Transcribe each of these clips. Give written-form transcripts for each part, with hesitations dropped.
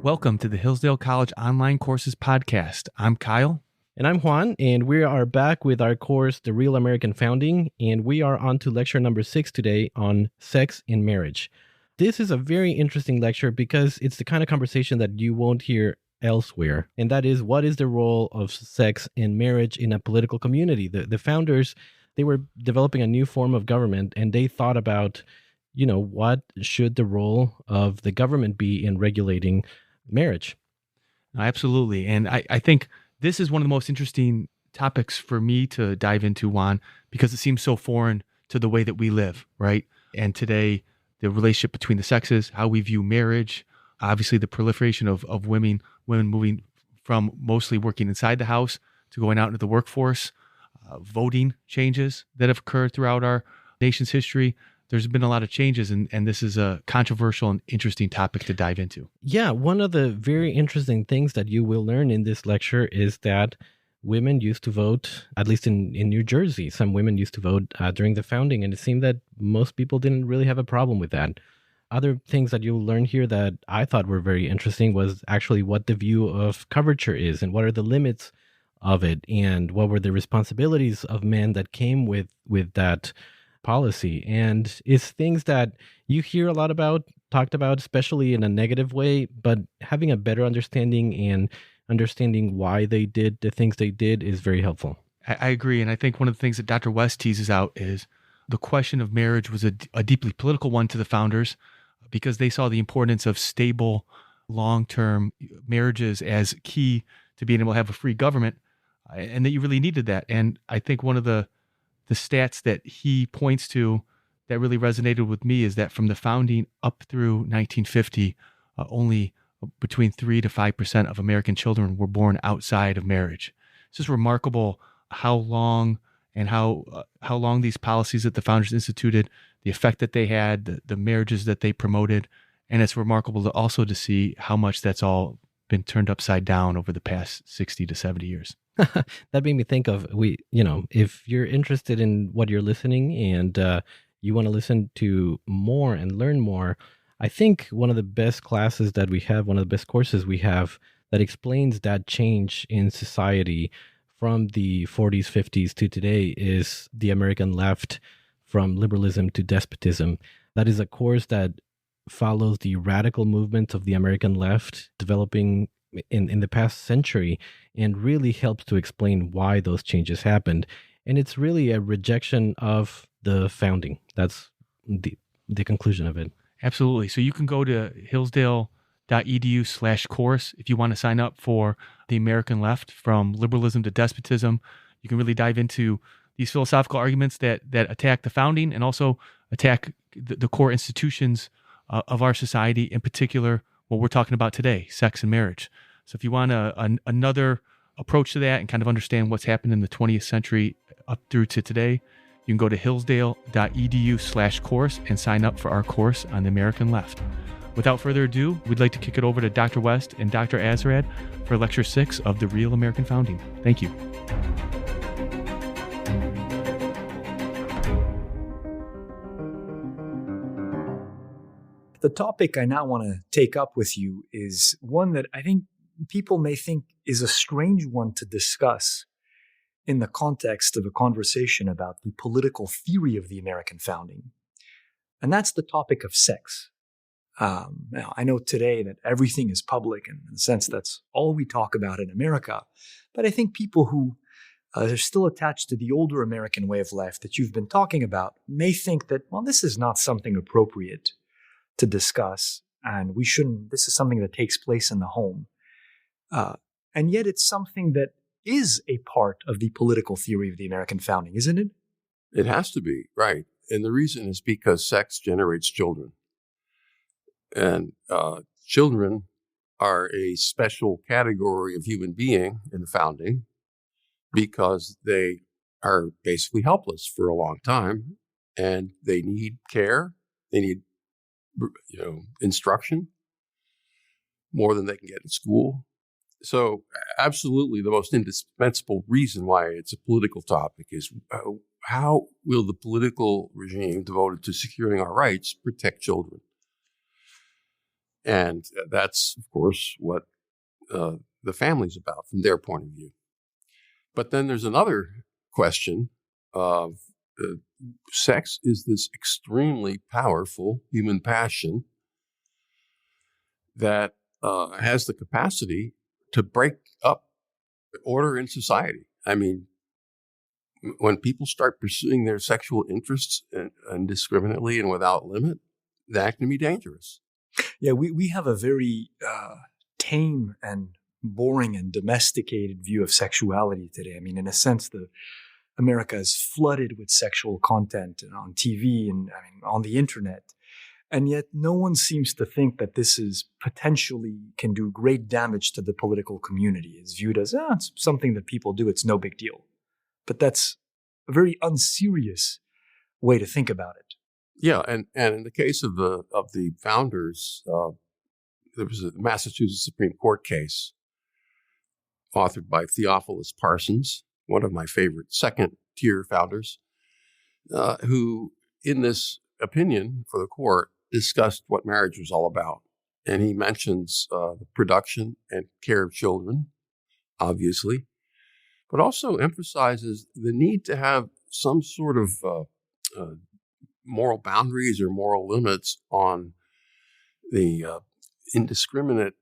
Welcome to the Hillsdale College Online Courses Podcast. I'm Kyle. And I'm Juan, and we are back with our course, The Real American Founding, and we are on to lecture number 6 today on sex in marriage. This is a very interesting lecture because it's the kind of conversation that you won't hear elsewhere, and that is, what is the role of sex in marriage in a political community? The founders, they were developing a new form of government, and they thought about, what should the role of the government be in regulating marriage? Absolutely. And I think this is one of the most interesting topics for me to dive into, Juan, because it seems so foreign to the way that we live, right? And today, the relationship between the sexes, how we view marriage, obviously the proliferation of women moving from mostly working inside the house to going out into the workforce, voting changes that have occurred throughout our nation's history. There's been a lot of changes, and this is a controversial and interesting topic to dive into. Yeah, one of the very interesting things that you will learn in this lecture is that women used to vote, at least in New Jersey. Some women used to vote during the founding, and it seemed that most people didn't really have a problem with that. Other things that you'll learn here that I thought were very interesting was actually what the view of coverture is and what are the limits of it, and what were the responsibilities of men that came with that policy. And it's things that you hear a lot about, talked about, especially in a negative way, but having a better understanding and understanding why they did the things they did is very helpful. I agree. And I think one of the things that Dr. West teases out is the question of marriage was a deeply political one to the founders because they saw the importance of stable, long-term marriages as key to being able to have a free government, and that you really needed that. And I think one of the stats that he points to that really resonated with me is that from the founding up through 1950, only between 3 to 5% of American children were born outside of marriage. It's just remarkable how long and how long these policies that the founders instituted, the effect that they had, the marriages that they promoted. And it's remarkable to see how much that's all been turned upside down over the past 60 to 70 years. That made me think of, if you're interested in what you're listening and you want to listen to more and learn more, I think one of the best classes that we have, one of the best courses we have that explains that change in society from the 40s, 50s to today is The American Left, From Liberalism to Despotism. That is a course that follows the radical movement of the American left developing in the past century and really helps to explain why those changes happened. And it's really a rejection of the founding. That's the conclusion of it. Absolutely. So you can go to hillsdale.edu/course if you want to sign up for The American Left, From Liberalism to Despotism. You can really dive into these philosophical arguments that attack the founding and also attack the core institutions of our society, in particular what we're talking about today, sex and marriage. So if you want another approach to that and kind of understand what's happened in the 20th century up through to today, you can go to hillsdale.edu/course and sign up for our course on the American Left. Without further ado, we'd like to kick it over to Dr. West and Dr. Azerrad for Lecture 6 of The Real American Founding. Thank you. The topic I now want to take up with you is one that I think people may think is a strange one to discuss in the context of a conversation about the political theory of the American founding. And that's the topic of sex. Now, I know today that everything is public, and in a sense that's all we talk about in America. But I think people who are still attached to the older American way of life that you've been talking about may think that, well, this is not something appropriate to discuss, and we shouldn't, this is something that takes place in the home. And yet it's something that is a part of the political theory of the American founding, isn't it? It has to be, right. And the reason is because sex generates children. And children are a special category of human being in the founding because they are basically helpless for a long time, and they need care. They need instruction more than they can get in school. So absolutely the most indispensable reason why it's a political topic is how will the political regime devoted to securing our rights protect children? And that's, of course, what the family's about from their point of view. But then there's another question of sex is this extremely powerful human passion that has the capacity to break up order in society. I mean, when people start pursuing their sexual interests indiscriminately and without limit, that can be dangerous. Yeah, we have a very tame and boring and domesticated view of sexuality today. I mean, in a sense, America is flooded with sexual content on TV and on the internet. And yet no one seems to think that this is potentially can do great damage to the political community. It's viewed as, it's something that people do. It's no big deal. But that's a very unserious way to think about it. Yeah, and in the case of the founders, there was a Massachusetts Supreme Court case authored by Theophilus Parsons, one of my favorite second-tier founders, who, in this opinion for the court, discussed what marriage was all about. And he mentions the production and care of children, obviously, but also emphasizes the need to have some sort of moral boundaries or moral limits on the indiscriminate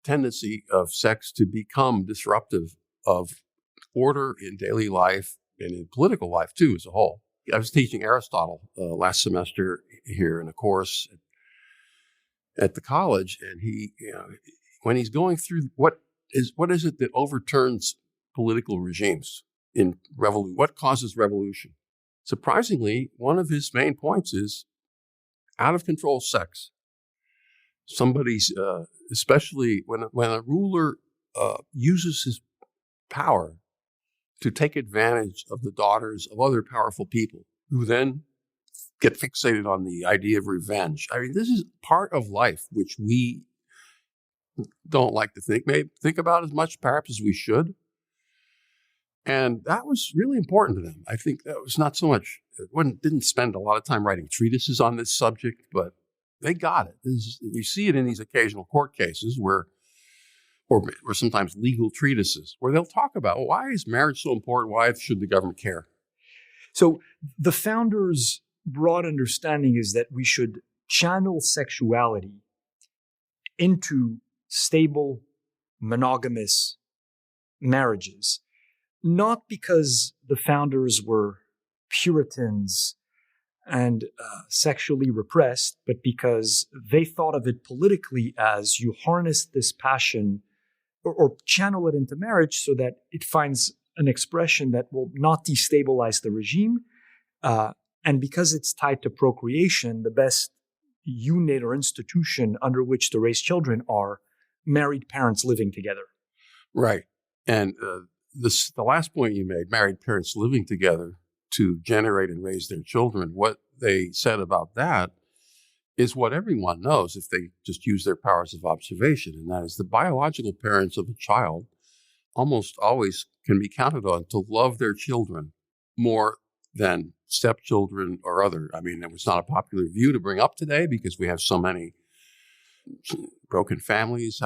tendency of sex to become disruptive of order in daily life and in political life, too, as a whole. I was teaching Aristotle last semester here in a course at the college, and he, when he's going through what is it that overturns political regimes in revolution? What causes revolution? Surprisingly, one of his main points is out of control sex. Somebody's, especially when a ruler uses his power to take advantage of the daughters of other powerful people who then get fixated on the idea of revenge. I mean, this is part of life which we don't like to think about as much perhaps as we should. And that was really important to them. I think that was not so much, didn't spend a lot of time writing treatises on this subject, but they got it. You see it in these occasional court cases or sometimes legal treatises where they'll talk about, well, why is marriage so important? Why should the government care? So the founders' broad understanding is that we should channel sexuality into stable, monogamous marriages, not because the founders were Puritans and sexually repressed, but because they thought of it politically as you harness this passion or channel it into marriage so that it finds an expression that will not destabilize the regime. And because it's tied to procreation, the best unit or institution under which to raise children are married parents living together. Right. And the last point you made, married parents living together to generate and raise their children, what they said about that is what everyone knows if they just use their powers of observation, and that is the biological parents of a child almost always can be counted on to love their children more than stepchildren or other. I mean, it was not a popular view to bring up today because we have so many broken families,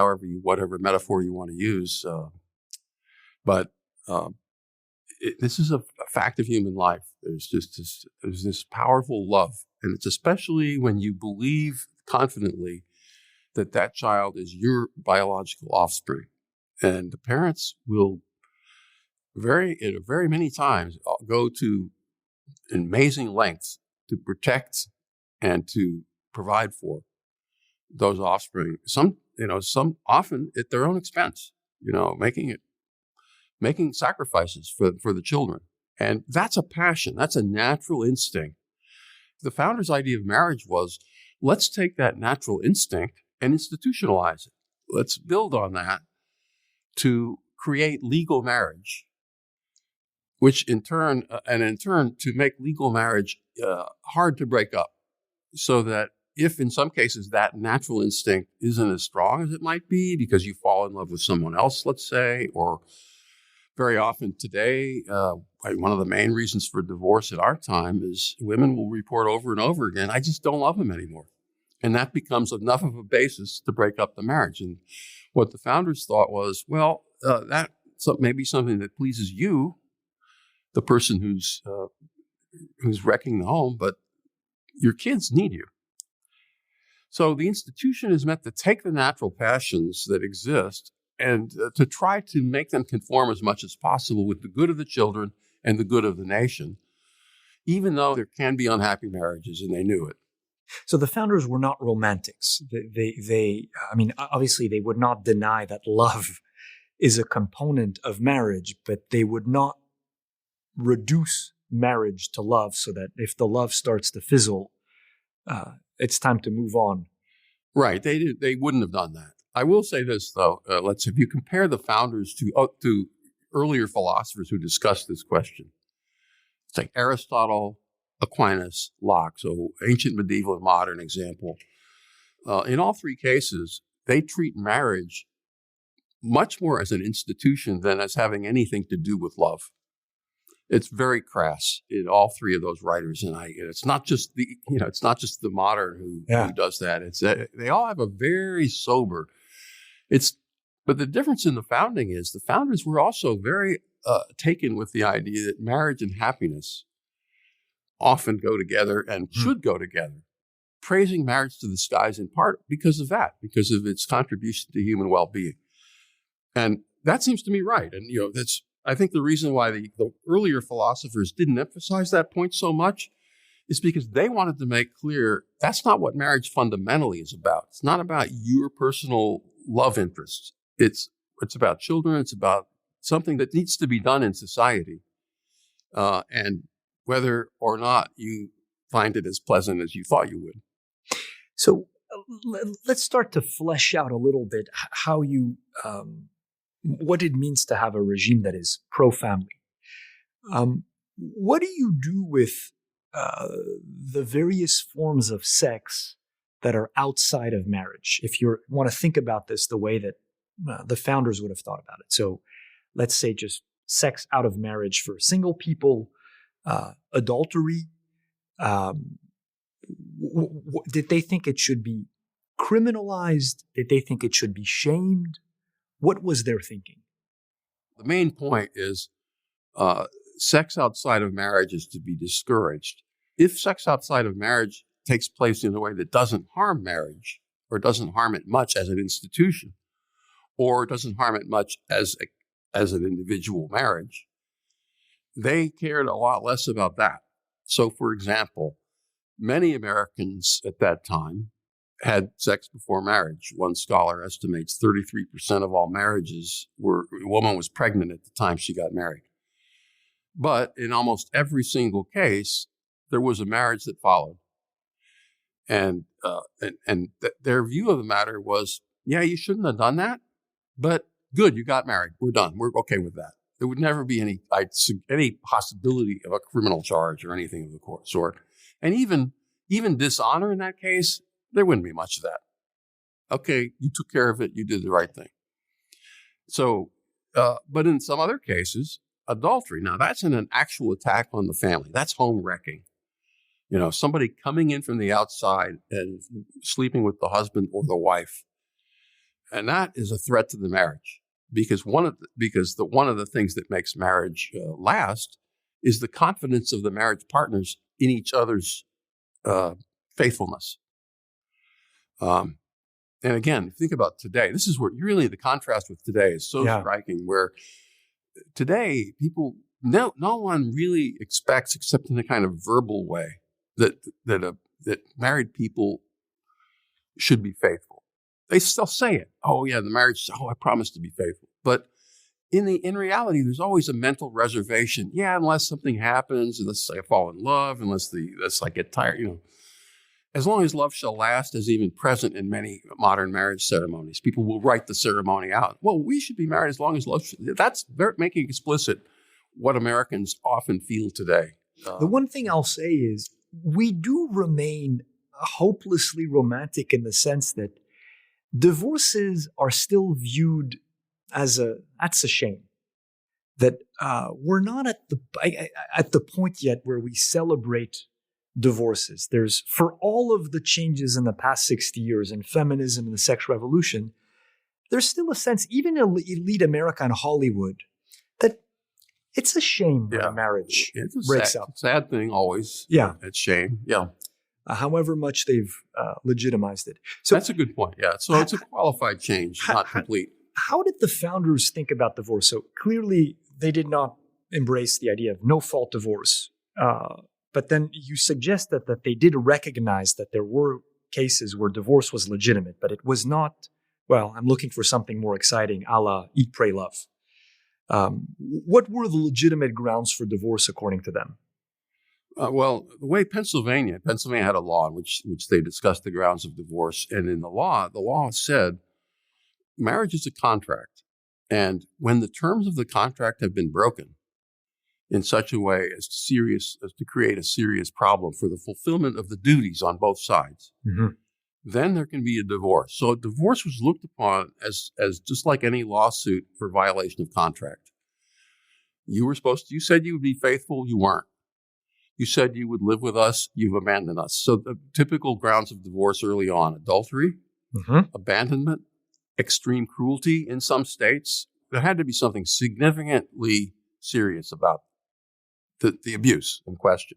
whatever metaphor you want to use. But this is a fact of human life. There's this powerful love. And it's especially when you believe confidently that child is your biological offspring. And the parents will very many times go to amazing lengths to protect and to provide for those offspring. Some often at their own expense, making sacrifices for the children. And that's a passion. That's a natural instinct. The founders' idea of marriage was, let's take that natural instinct and institutionalize it. Let's build on that to create legal marriage, which in turn to make legal marriage hard to break up, so that if in some cases that natural instinct isn't as strong as it might be because you fall in love with someone else, let's say, or very often today, one of the main reasons for divorce at our time is women will report over and over again, I just don't love him anymore. And that becomes enough of a basis to break up the marriage. And what the founders thought was, well, that may be something that pleases you, the person who's wrecking the home, but your kids need you. So the institution is meant to take the natural passions that exist and to try to make them conform as much as possible with the good of the children and the good of the nation, even though there can be unhappy marriages, and they knew it. So the founders were not romantics. I mean, obviously they would not deny that love is a component of marriage, but they would not reduce marriage to love so that if the love starts to fizzle, it's time to move on. Right. They wouldn't have done that. I will say this, though. If you compare the founders to earlier philosophers who discussed this question, it's like Aristotle, Aquinas, Locke, so ancient, medieval, and modern example. In all three cases, they treat marriage much more as an institution than as having anything to do with love. It's very crass in all three of those writers, and it's not just the modern who does that. It's they all have a very sober. But the difference in the founding is the founders were also very taken with the idea that marriage and happiness often go together and should go together, praising marriage to the skies in part because of its contribution to human well-being. And that seems to me right. And, that's, I think the reason why the earlier philosophers didn't emphasize that point so much is because they wanted to make clear that's not what marriage fundamentally is about. It's not about your personal love interests. It's about children. It's about something that needs to be done in society. And whether or not you find it as pleasant as you thought you would. So let's start to flesh out a little bit how you, what it means to have a regime that is pro-family. What do you do with the various forms of sex that are outside of marriage? If you want to think about this the way that the founders would have thought about it. So let's say just sex out of marriage for single people, adultery. Did they think it should be criminalized? Did they think it should be shamed? What was their thinking? The main point is sex outside of marriage is to be discouraged. If sex outside of marriage takes place in a way that doesn't harm marriage, or doesn't harm it much as an institution, or doesn't harm it much as an individual marriage, they cared a lot less about that. So, for example, many Americans at that time had sex before marriage. One scholar estimates 33% of all marriages a woman was pregnant at the time she got married. But in almost every single case, there was a marriage that followed. And their view of the matter was, yeah, you shouldn't have done that, but good, you got married. We're done. We're okay with that. There would never be any possibility of a criminal charge or anything of the sort. And even dishonor in that case, there wouldn't be much of that. Okay, you took care of it. You did the right thing. So, but in some other cases, adultery. Now, that's an actual attack on the family. That's home wrecking. Somebody coming in from the outside and sleeping with the husband or the wife. And that is a threat to the marriage. Because one of the things that makes marriage last is the confidence of the marriage partners in each other's faithfulness. And again, think about today. This is where really the contrast with today is so striking. Where today people, no one really expects, except in a kind of verbal way, that married people should be faithful. They still say it. Oh yeah, the marriage. Oh, I promise to be faithful. But in reality, there's always a mental reservation. Yeah, unless something happens, unless I fall in love, unless I get tired. As long as love shall last, is even present in many modern marriage ceremonies. People will write the ceremony out. Well, we should be married as long as love. That's making explicit what Americans often feel today. The one thing I'll say is we do remain hopelessly romantic in the sense that divorces are still viewed as that's a shame. That we're not at the point yet where we celebrate divorces. There's, for all of the changes in the past 60 years in feminism and the sex revolution, there's still a sense, even in elite America and Hollywood, that it's a shame when a marriage breaks up. Sad thing always. Yeah. It's shame. Yeah. However much they've legitimized it. So that's a good point. Yeah. So it's a qualified change, not complete. How did the founders think about divorce? So clearly they did not embrace the idea of no-fault divorce. But then you suggested that they did recognize that there were cases where divorce was legitimate, but it was not, well, I'm looking for something more exciting, a la Eat, Pray, Love. What were the legitimate grounds for divorce according to them? Well, the way Pennsylvania had a law in which they discussed the grounds of divorce. And in the law said marriage is a contract. And when the terms of the contract have been broken in such a way as to create a serious problem for the fulfillment of the duties on both sides, then there can be a divorce. So a divorce was looked upon as just like any lawsuit for violation of contract. You said you would be faithful, you weren't. You said you would live with us, you've abandoned us. So the typical grounds of divorce early on: adultery, abandonment, extreme cruelty in some states. There had to be something significantly serious about the abuse in question.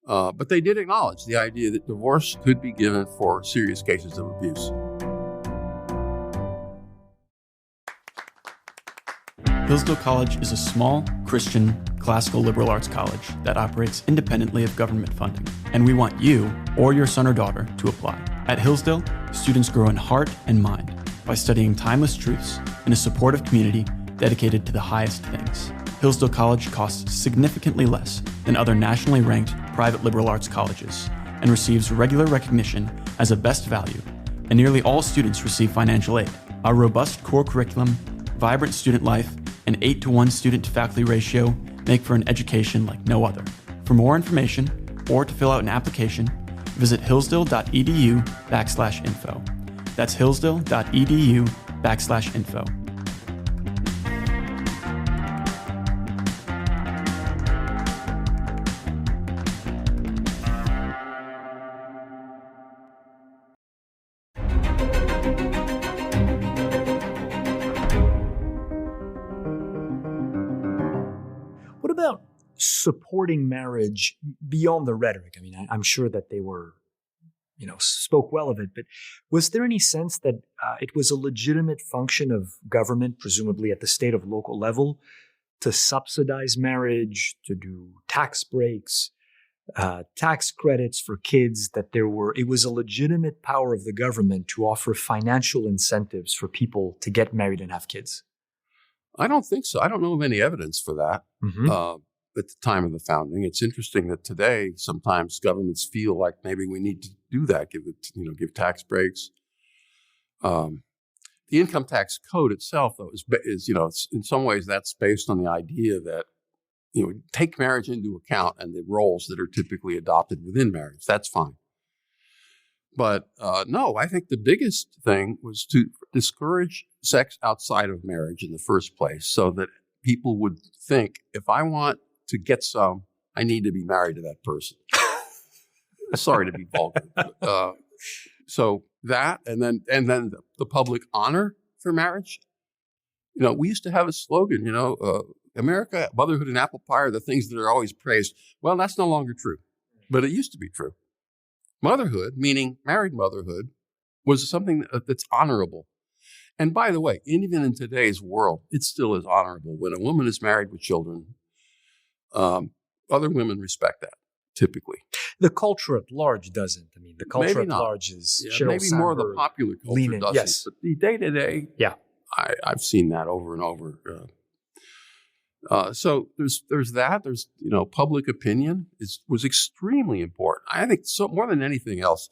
But they did acknowledge the idea that divorce could be given for serious cases of abuse. Hillsdale College is a small, Christian, classical liberal arts college that operates independently of government funding, and we want you or your son or daughter to apply. At Hillsdale, students grow in heart and mind by studying timeless truths in a supportive community dedicated to the highest things. Hillsdale College costs significantly less than other nationally ranked private liberal arts colleges and receives regular recognition as a best value, and nearly all students receive financial aid. Our robust core curriculum, vibrant student life, and 8-to-1 student-to-faculty ratio make for an education like no other. For more information or to fill out an application, visit hillsdale.edu/info. That's hillsdale.edu/info. What about supporting marriage beyond the rhetoric? I mean, I'm sure that they were, spoke well of it, but was there any sense that it was a legitimate function of government, presumably at the state or local level, to subsidize marriage, to do tax breaks, tax credits for kids, that it was a legitimate power of the government to offer financial incentives for people to get married and have kids? I don't think so. I don't know of any evidence for that at the time of the founding. It's interesting that today sometimes governments feel like maybe we need to do that, give tax breaks. The income tax code itself, though, is in some ways that's based on the idea that take marriage into account and the roles that are typically adopted within marriage. That's fine. But no, I think the biggest thing was to discourage sex outside of marriage in the first place, so that people would think, if I want to get some, I need to be married to that person. Sorry to be vulgar. So that, and then the public honor for marriage. We used to have a slogan, America, motherhood, and apple pie are the things that are always praised. Well, that's no longer true, but it used to be true. Motherhood, meaning married motherhood, was something that's honorable. And by the way, even in today's world, it still is honorable. When a woman is married with children, other women respect that, typically. The culture at large doesn't. I mean, the culture at large is maybe more of the popular culture doesn't. Yes. But the day-to-day, I've seen that over and over. So there's that. There's public opinion was extremely important. I think more than anything else.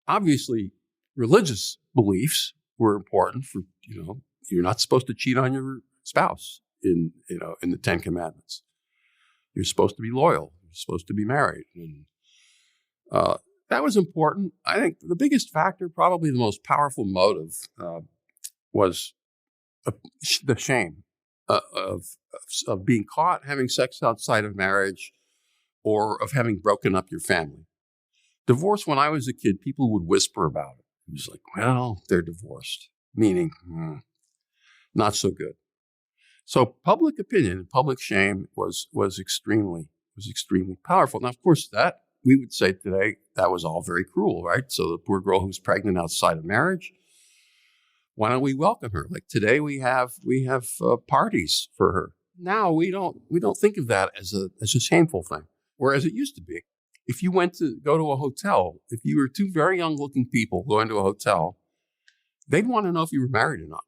Obviously, religious beliefs were important. For you're not supposed to cheat on your spouse in the Ten Commandments. You're supposed to be loyal. You're supposed to be married, and that was important. I think the biggest factor, probably the most powerful motive, was the shame of being caught having sex outside of marriage, or of having broken up your family. Divorce, when I was a kid, people would whisper about it. It was like, well, they're divorced, meaning not so good. So public opinion and public shame was extremely powerful. Now, of course, that we would say today that was all very cruel, right? So the poor girl who's pregnant outside of marriage, why don't we welcome her? Like today, we have parties for her. Now we don't think of that as a shameful thing, whereas it used to be. If you went to go to a hotel, if you were two very young-looking people going to a hotel, they'd want to know if you were married or not.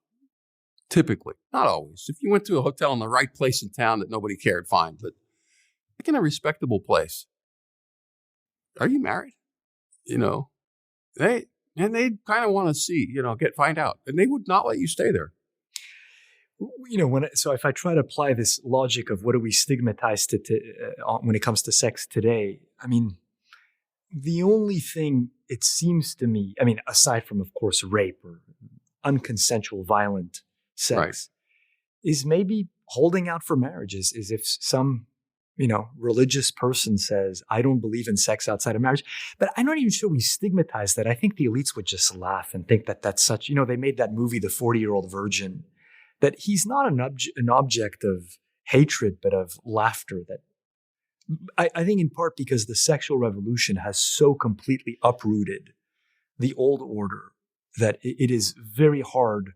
Typically, not always. If you went to a hotel in the right place in town that nobody cared, fine. But like in a respectable place, are you married? They'd kind of want to see, find out, and they would not let you stay there. So if I try to apply this logic of what do we stigmatize when it comes to sex today, I mean, the only thing it seems to me, I mean, aside from, of course, rape or unconsensual violent sex, right, is maybe holding out for marriage. Is if some, religious person says, I don't believe in sex outside of marriage. But I'm not even sure we stigmatize that. I think the elites would just laugh and think that that's such, they made that movie, The 40-Year-Old Virgin, that he's not an object of hatred, but of laughter. That I think in part because the sexual revolution has so completely uprooted the old order that it is very hard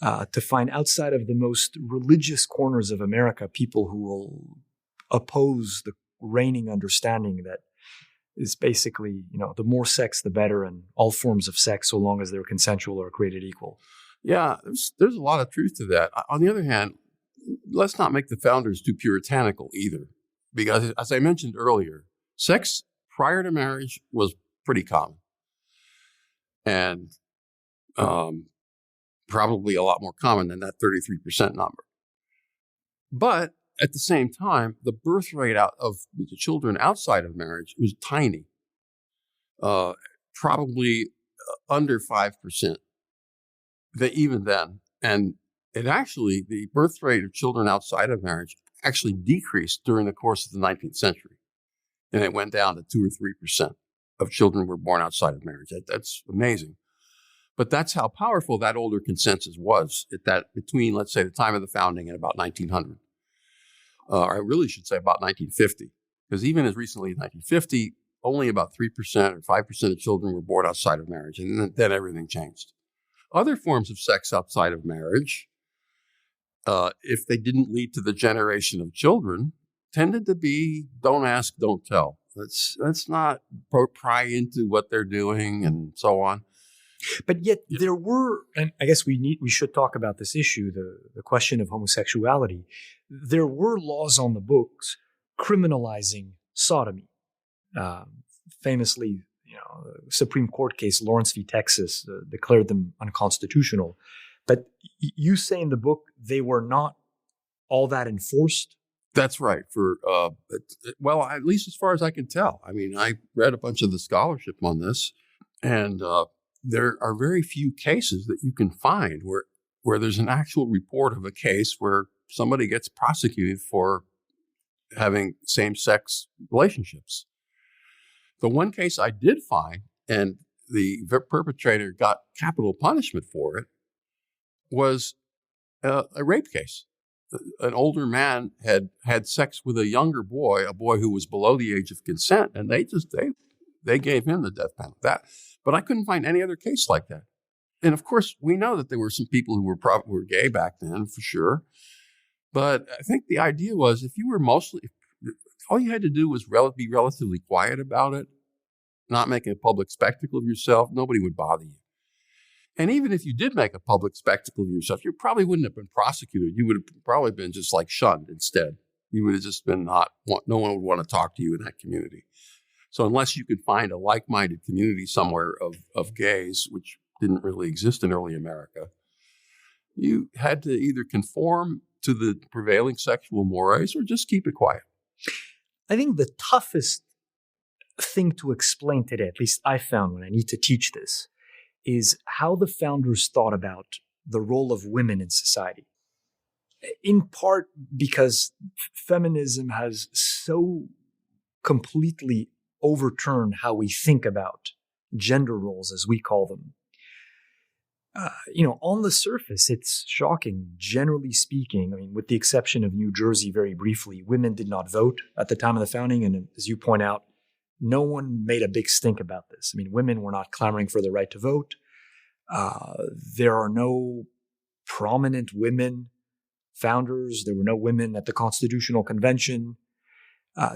to find outside of the most religious corners of America people who will oppose the reigning understanding that is basically, the more sex, the better, and all forms of sex, so long as they're consensual or created equal. Yeah, there's a lot of truth to that. On the other hand, let's not make the founders too puritanical either, because as I mentioned earlier, sex prior to marriage was pretty common, and probably a lot more common than that 33% number. But at the same time, the birth rate of the children outside of marriage was tiny, probably under 5%. Even then, and the birth rate of children outside of marriage actually decreased during the course of the 19th century, and it went down to 2 or 3% of children were born outside of marriage. That's amazing, but that's how powerful that older consensus was between, let's say, the time of the founding and about 1900. Or I really should say about 1950, because even as recently as 1950, only about 3% or 5% of children were born outside of marriage, and then everything changed. Other forms of sex outside of marriage, if they didn't lead to the generation of children, tended to be don't ask, don't tell. Let's not pry into what they're doing and so on. But yet there were, and I guess we should talk about this issue, the question of homosexuality. There were laws on the books criminalizing sodomy. Famously, Supreme Court case, Lawrence v. Texas, declared them unconstitutional. But you say in the book they were not all that enforced? That's right. Well, at least as far as I can tell. I mean, I read a bunch of the scholarship on this, and there are very few cases that you can find where there's an actual report of a case where somebody gets prosecuted for having same-sex relationships. The one case I did find, and the perpetrator got capital punishment for it, was a rape case. An older man had sex with a younger boy, a boy who was below the age of consent, and they gave him the death penalty. But I couldn't find any other case like that. And of course, we know that there were some people who were gay back then, for sure. But I think the idea was if all you had to do was be relatively quiet about it, not making a public spectacle of yourself, nobody would bother you. And even if you did make a public spectacle of yourself, you probably wouldn't have been prosecuted. You would have probably been just like shunned instead. You would have just been no one would want to talk to you in that community. So unless you could find a like-minded community somewhere of gays, which didn't really exist in early America, you had to either conform to the prevailing sexual mores or just keep it quiet. I think the toughest thing to explain today, at least I found when I need to teach this, is how the founders thought about the role of women in society. In part because feminism has so completely overturn how we think about gender roles, as we call them. On the surface, it's shocking. Generally speaking, I mean, with the exception of New Jersey, very briefly, women did not vote at the time of the founding. And as you point out, no one made a big stink about this. I mean, women were not clamoring for the right to vote. There are no prominent women founders. There were no women at the Constitutional Convention.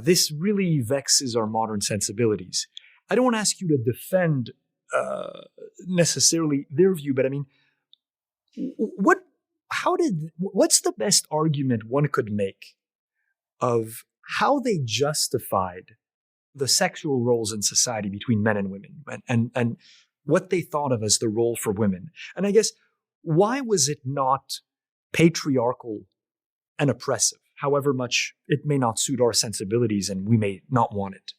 This really vexes our modern sensibilities. I don't want to ask you to defend necessarily their view, but I mean, what's the best argument one could make of how they justified the sexual roles in society between men and women, and what they thought of as the role for women? And I guess, why was it not patriarchal and oppressive, however much it may not suit our sensibilities and we may not want it?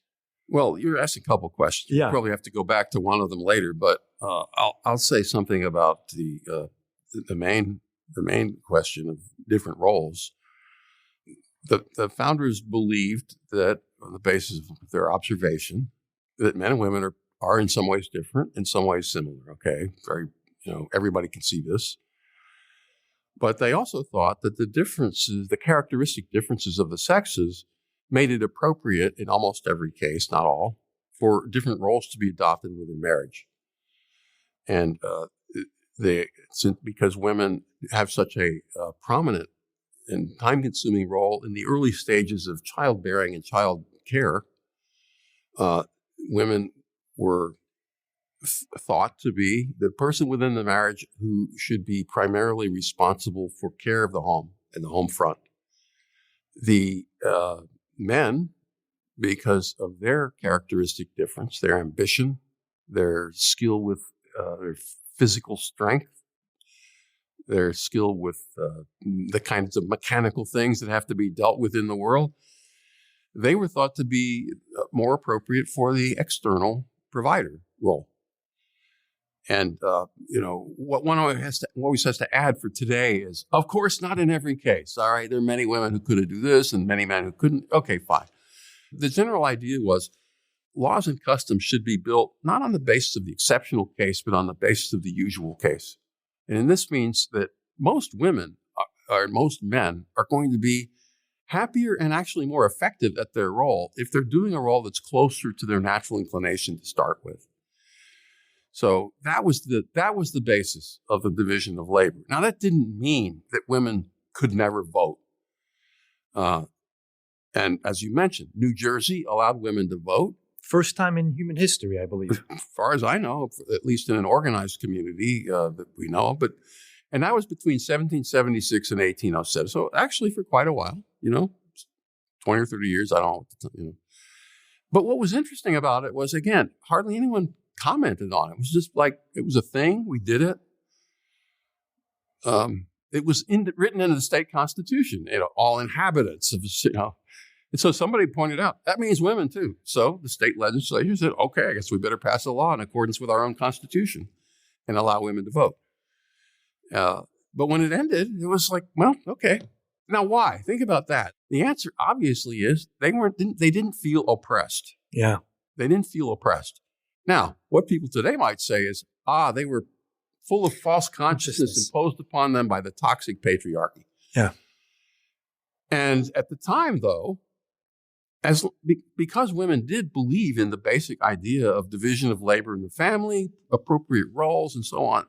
Well, you're asking a couple questions. Yeah. We'll probably have to go back to one of them later, but I'll say something about the main question of different roles. The founders believed that, on the basis of their observation, that men and women are in some ways different, in some ways similar. Okay, everybody can see this. But they also thought that the characteristic differences of the sexes made it appropriate in almost every case, not all, for different roles to be adopted within marriage. And because women have such a prominent and time-consuming role in the early stages of childbearing and child care, women were thought to be the person within the marriage who should be primarily responsible for care of the home and the home front. The men, because of their characteristic difference, their ambition, their skill with their physical strength, their skill with the kinds of mechanical things that have to be dealt with in the world, they were thought to be more appropriate for the external provider role. And, what one always has to add for today is, of course, not in every case. All right. There are many women who could do this and many men who couldn't. Okay, fine. The general idea was laws and customs should be built not on the basis of the exceptional case, but on the basis of the usual case. And this means that most women or most men are going to be happier and actually more effective at their role if they're doing a role that's closer to their natural inclination to start with. So that was the basis of the division of labor. Now, that didn't mean that women could never vote. And as you mentioned, New Jersey allowed women to vote. First time in human history, I believe. As far as I know, at least in an organized community that we know of. And that was between 1776 and 1807. So actually for quite a while, 20 or 30 years, I don't know. But what was interesting about it was, again, hardly anyone commented on it. It was just like, it was a thing. We did it. It was written into the state constitution, all inhabitants of, And so somebody pointed out, that means women too. So the state legislature said, okay, I guess we better pass a law in accordance with our own constitution and allow women to vote. But when it ended, it was like, well, okay. Now why? Think about that. The answer obviously is they didn't feel oppressed. Yeah. They didn't feel oppressed. Now, what people today might say is, they were full of false consciousness imposed upon them by the toxic patriarchy. Yeah. And at the time, though, because women did believe in the basic idea of division of labor in the family, appropriate roles, and so on,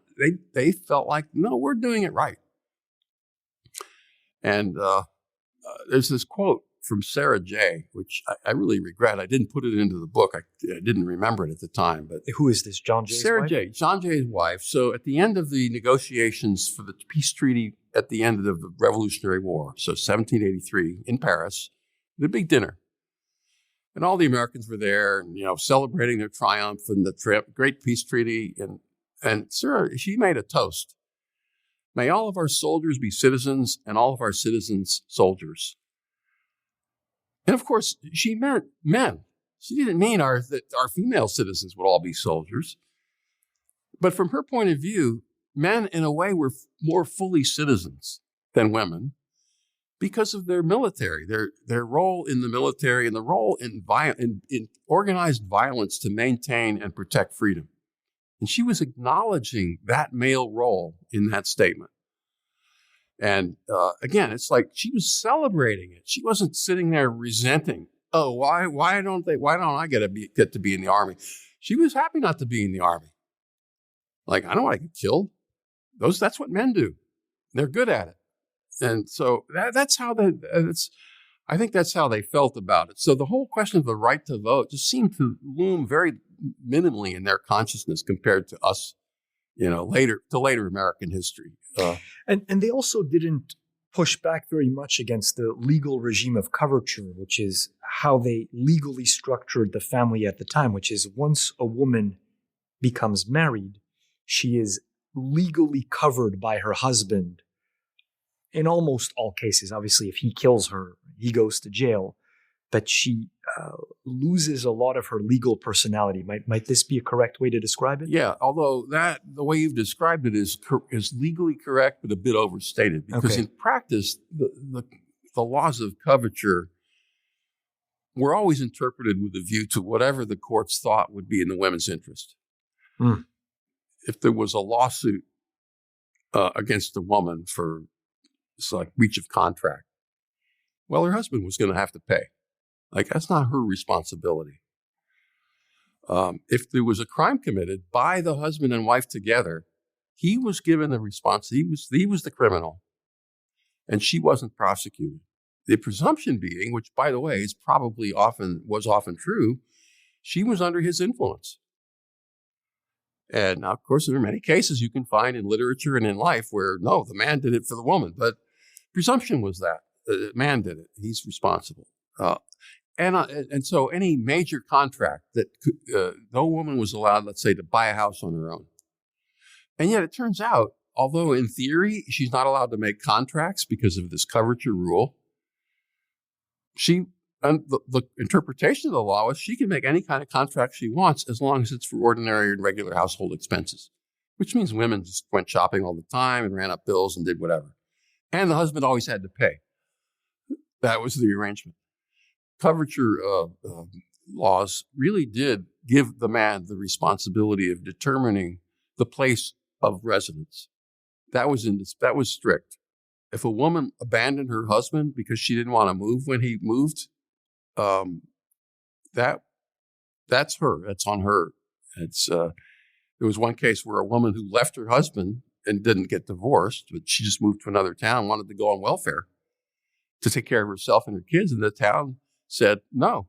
they felt like, no, we're doing it right. And there's this quote from Sarah J., which I really regret. I didn't put it into the book. I didn't remember it at the time. But who is this, John Jay's Sarah wife? J., John Jay's wife. So at the end of the negotiations for the peace treaty at the end of the Revolutionary War, so 1783 in Paris, the big dinner. And all the Americans were there, celebrating their triumph and the great peace treaty. And Sarah, she made a toast. May all of our soldiers be citizens and all of our citizens soldiers. And of course, she meant men. She didn't mean that our female citizens would all be soldiers. But from her point of view, men in a way were more fully citizens than women. because of their military, their role in the military and the role in organized violence to maintain and protect freedom. And she was acknowledging that male role in that statement. And again, it's like she was celebrating it. She wasn't sitting there resenting, oh, why don't I get to be in the Army? She was happy not to be in the Army. Like, I don't want to get killed. That's what men do. They're good at it. And so that's how I think that's how they felt about it. So the whole question of the right to vote just seemed to loom very minimally in their consciousness compared to us, later American history. And they also didn't push back very much against the legal regime of coverture, which is how they legally structured the family at the time, which is once a woman becomes married, she is legally covered by her husband in almost all cases. Obviously, if he kills her, he goes to jail, but she loses a lot of her legal personality. Might this be a correct way to describe it? Yeah, although the way you've described it is legally correct, but a bit overstated, because in practice, the laws of coverture were always interpreted with a view to whatever the courts thought would be in the women's interest. Mm. If there was a lawsuit against a woman for breach of contract, well, her husband was going to have to pay. Like, that's not her responsibility. If there was a crime committed by the husband and wife together, he was given the response. He was the criminal, and she wasn't prosecuted. The presumption being, which, by the way, was often true, she was under his influence. And now, of course, there are many cases you can find in literature and in life where, no, the man did it for the woman. But presumption was that the man did it. He's responsible. And so any major contract that no woman was allowed, let's say, to buy a house on her own. And yet it turns out, although in theory she's not allowed to make contracts because of this coverture rule, the interpretation of the law is she can make any kind of contract she wants as long as it's for ordinary and regular household expenses, which means women just went shopping all the time and ran up bills and did whatever. And the husband always had to pay. That was the arrangement. Coverture laws really did give the man the responsibility of determining the place of residence. That was strict. If a woman abandoned her husband because she didn't want to move when he moved, that's her. That's on her. There was one case where a woman who left her husband and didn't get divorced, but she just moved to another town, wanted to go on welfare to take care of herself and her kids, and the town said, "No,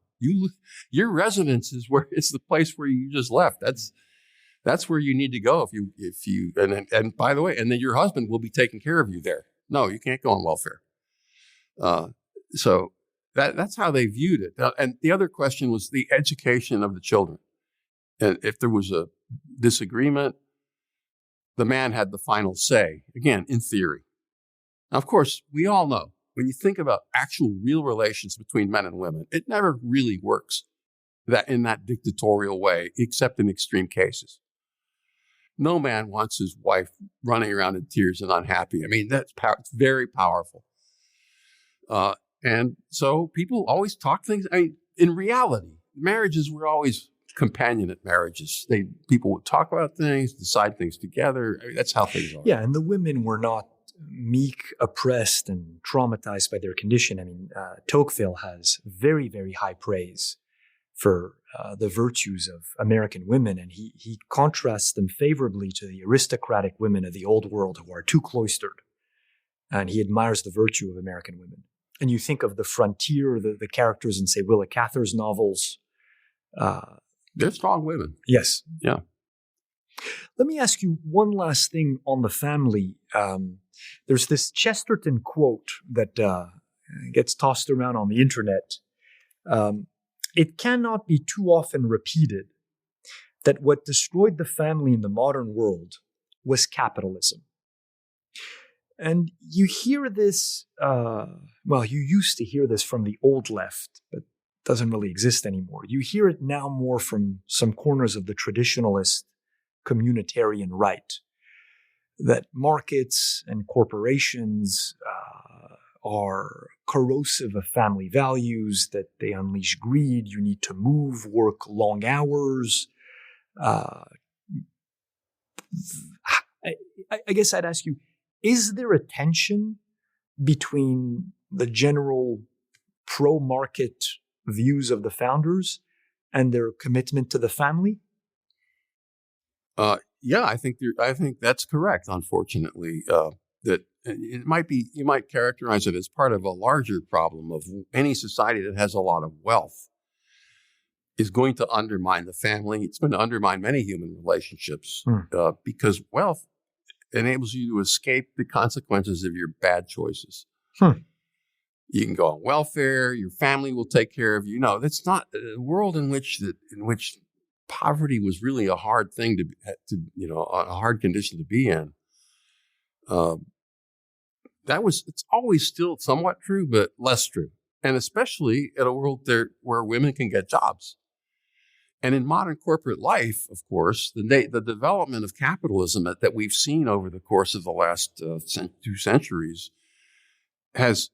your residence is it's the place where you just left. That's where you need to go if you and by the way, and then your husband will be taking care of you there. No, you can't go on welfare." So that's how they viewed it. And the other question was the education of the children. And if there was a disagreement, the man had the final say, again, in theory. Now, of course, we all know, when you think about actual real relations between men and women, it never really works in that dictatorial way, except in extreme cases. No man wants his wife running around in tears and unhappy. I mean, it's very powerful. And so people always talk things. I mean, in reality, marriages were always companionate marriages. People would talk about things, decide things together. I mean, that's how things are. Yeah, and the women were not meek, oppressed, and traumatized by their condition. I mean, Tocqueville has very, very high praise for the virtues of American women, and he contrasts them favorably to the aristocratic women of the old world who are too cloistered. And he admires the virtue of American women. And you think of the frontier, the characters in, say, Willa Cather's novels. They're strong women. Yes. Yeah. Let me ask you one last thing on the family. There's this Chesterton quote that gets tossed around on the internet. It cannot be too often repeated that what destroyed the family in the modern world was capitalism. And you hear this, you used to hear this from the old left, but it doesn't really exist anymore. You hear it now more from some corners of the traditionalist communitarian right, that markets and corporations are corrosive of family values, that they unleash greed. You need to move, work long hours. I guess I'd ask you, is there a tension between the general pro-market views of the founders and their commitment to the family? Yeah, I think that's correct. Unfortunately, that it might be, you might characterize it as part of a larger problem of any society that has a lot of wealth is going to undermine the family. It's going to undermine many human relationships because wealth enables you to escape the consequences of your bad choices. You can go on welfare. Your family will take care of you. No, that's not a world in which poverty was really a hard thing a hard condition to be in. It's always still somewhat true, but less true. And especially in a world where women can get jobs. And in modern corporate life, of course, the development of capitalism that we've seen over the course of the last 2 centuries has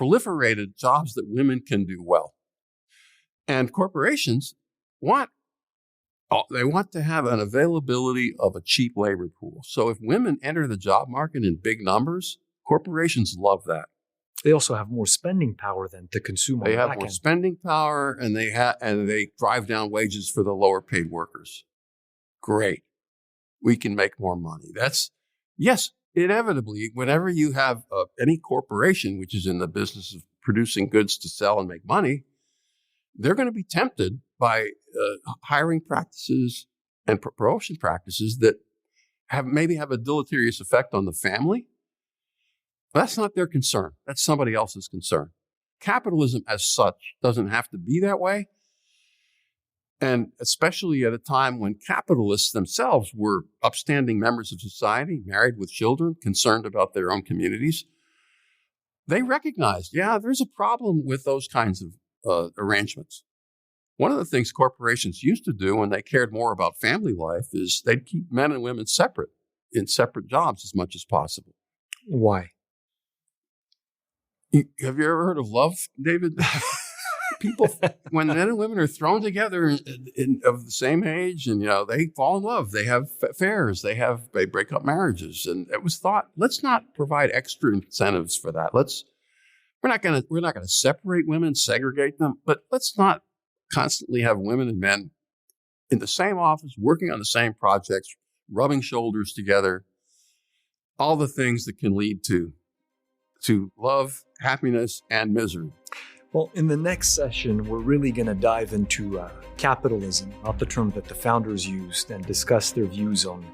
proliferated jobs that women can do well. And corporations want to have an availability of a cheap labor pool. So if women enter the job market in big numbers, corporations love that. They also have more spending power than to consume. They have more spending power, and they drive down wages for the lower paid workers. Great. We can make more money. Yes, inevitably, whenever you have any corporation which is in the business of producing goods to sell and make money, they're going to be tempted by hiring practices and promotion practices that maybe have a deleterious effect on the family. That's not their concern. That's somebody else's concern. Capitalism as such doesn't have to be that way. And especially at a time when capitalists themselves were upstanding members of society, married with children, concerned about their own communities, they recognized, there's a problem with those kinds of arrangements. One of the things corporations used to do when they cared more about family life is they'd keep men and women separate in separate jobs as much as possible. Why? Have you ever heard of love, David? People, when men and women are thrown together of the same age, and they fall in love, they have affairs, they break up marriages, and it was thought, let's not provide extra incentives for that. We're not going to separate women, segregate them, but let's not constantly have women and men in the same office, working on the same projects, rubbing shoulders together, all the things that can lead to love, happiness, and misery. Well, in the next session, we're really going to dive into capitalism, not the term that the founders used, and discuss their views on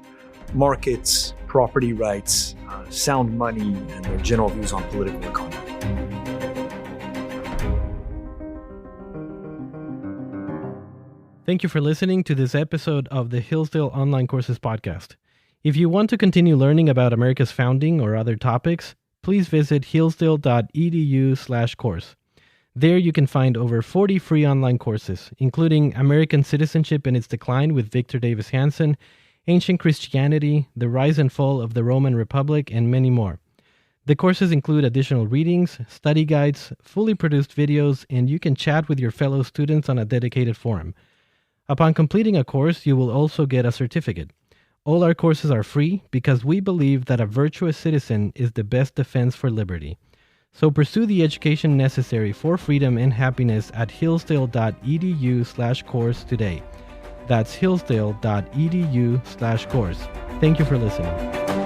markets, property rights, sound money, and their general views on political economy. Thank you for listening to this episode of the Hillsdale Online Courses Podcast. If you want to continue learning about America's founding or other topics, please visit hillsdale.edu/course. There you can find over 40 free online courses, including American Citizenship and Its Decline with Victor Davis Hanson, Ancient Christianity, The Rise and Fall of the Roman Republic, and many more. The courses include additional readings, study guides, fully produced videos, and you can chat with your fellow students on a dedicated forum. Upon completing a course, you will also get a certificate. All our courses are free because we believe that a virtuous citizen is the best defense for liberty. So pursue the education necessary for freedom and happiness at hillsdale.edu/course today. That's hillsdale.edu/course. Thank you for listening.